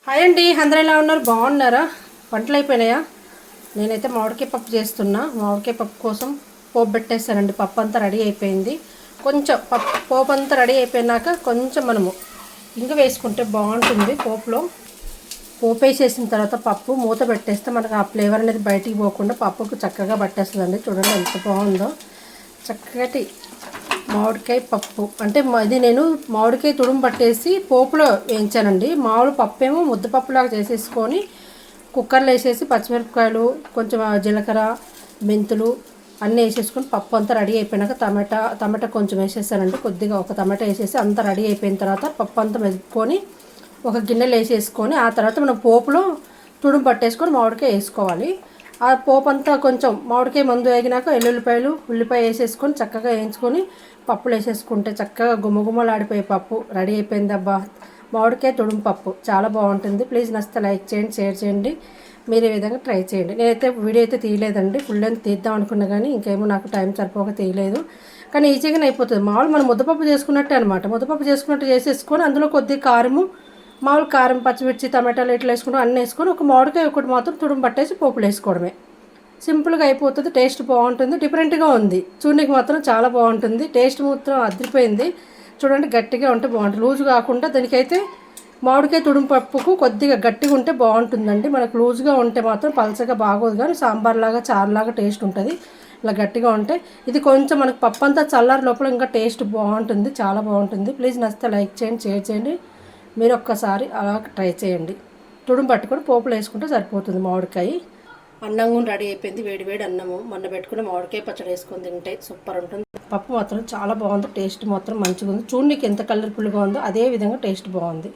Hi అండి, అందరూ ఎలా ఉన్నారు? బాగున్నారా? వంటలు అయిపోయినాయా? నేనైతే మామిడికాయ పప్పు చేస్తున్నా. మామిడికాయ పప్పు కోసం పోపు పెట్టేస్తానండి. పప్పు అంతా రెడీ అయిపోయింది. కొంచెం పోపు అంతా రెడీ అయిపోయినాక కొంచెం మనము ఇంక వేసుకుంటే బాగుంటుంది. పోపు వేసేసిన తర్వాత పప్పు మూత పెట్టేస్తే మనకు ఆ ఫ్లేవర్ అనేది బయటికి పోకుండా పప్పుకు చక్కగా పట్టేస్తుందండి. చూడండి ఎంత బాగుందో. చక్కటి మామిడికాయ పప్పు అంటే ఇది నేను మామిడికాయ తుడుము పట్టేసి పోపులో వేయించానండి. మామిడి పప్పు ఏమో ముద్దపప్పులాగా చేసేసుకొని కుక్కర్లో వేసేసి పచ్చిమిరపకాయలు, కొంచెం జీలకర్ర, మెంతులు అన్నీ వేసేసుకొని పప్పు అంతా రెడీ అయిపోయినాక టమాటా కొంచెం వేసేసానండి. కొద్దిగా ఒక టమాటా వేసేసి అంతా రెడీ అయిపోయిన తర్వాత పప్పు అంతా మెదుపుకొని ఒక గిన్నెలో వేసేసుకొని ఆ తర్వాత మనం పోపులో తుడుము పట్టేసుకొని మామిడికాయ వేసుకోవాలి. ఆ పోపు అంతా కొంచెం మామిడికాయ మందు వేగినాక ఉల్లిపాయ వేసేసుకొని చక్కగా వేయించుకొని పప్పులు వేసేసుకుంటే చక్కగా గుమ్మగుమ్మలాడిపోయే పప్పు రెడీ అయిపోయిందబ్బా. మామిడికాయ తుడుము పప్పు చాలా బాగుంటుంది. ప్లీజ్ నచ్చితే లైక్ చేయండి, షేర్ చేయండి. మీరు ఈ విధంగా ట్రై చేయండి. నేనైతే వీడియో అయితే తీయలేదండి, ఫుల్ లెంత్ తీద్దాం అనుకున్నా కానీ ఇంకేమో నాకు టైం సరిపోక తీయలేదు. కానీ ఈజీగానే అయిపోతుంది. మామూలు మనం ముద్దపప్పు చేసుకున్నట్టే అనమాట. ముద్దపప్పు చేసుకున్నట్టు చేసేసుకొని అందులో కొద్దిగా మామూలు కారం, పచ్చిమిర్చి, టమాటాలు ఇట్లా వేసుకుంటాం. అన్నీ వేసుకొని ఒక మామిడికాయ ఒకటి మాత్రం తుడుము పట్టేసి పోపులు వేసుకోవడమే. సింపుల్గా అయిపోతుంది. టేస్ట్ బాగుంటుంది. డిఫరెంట్గా ఉంది. చూడడానికి మాత్రం చాలా బాగుంటుంది. టేస్ట్ మాత్రం అదిరిపోయింది. చూడండి, గట్టిగా ఉంటే బాగుంటుంది. లూజు కాకుండా దానికైతే మామిడికాయ తుడుము పప్పుకు కొద్దిగా గట్టిగా ఉంటే బాగుంటుందండి. మనకు లూజుగా ఉంటే మాత్రం పలచగా బాగోదు, కానీ సాంబార్లాగా చారులాగా టేస్ట్ ఉంటుంది. ఇలా గట్టిగా ఉంటే ఇది కొంచెం మనకు పప్పు అంతా చల్లారి లోపల ఇంకా టేస్ట్ బాగుంటుంది. చాలా బాగుంటుంది. ప్లీజ్ నచ్చితే లైక్ చేయండి, షేర్ చేయండి. మీరు ఒక్కసారి అలా ట్రై చేయండి. తుడుము పట్టుకొని పోపులు వేసుకుంటే సరిపోతుంది. మామిడికాయ అన్నం కూడా రెడీ అయిపోయింది. వేడి వేడి అన్నము మొన్న పెట్టుకుని మామిడికాయ పచ్చడి వేసుకొని తింటే సూపర్ ఉంటుంది. పప్పు మాత్రం చాలా బాగుంది. టేస్ట్ మాత్రం మంచిగా ఉంది. చూడడానికి ఎంత కలర్ఫుల్గా ఉందో అదే విధంగా టేస్ట్ బాగుంది.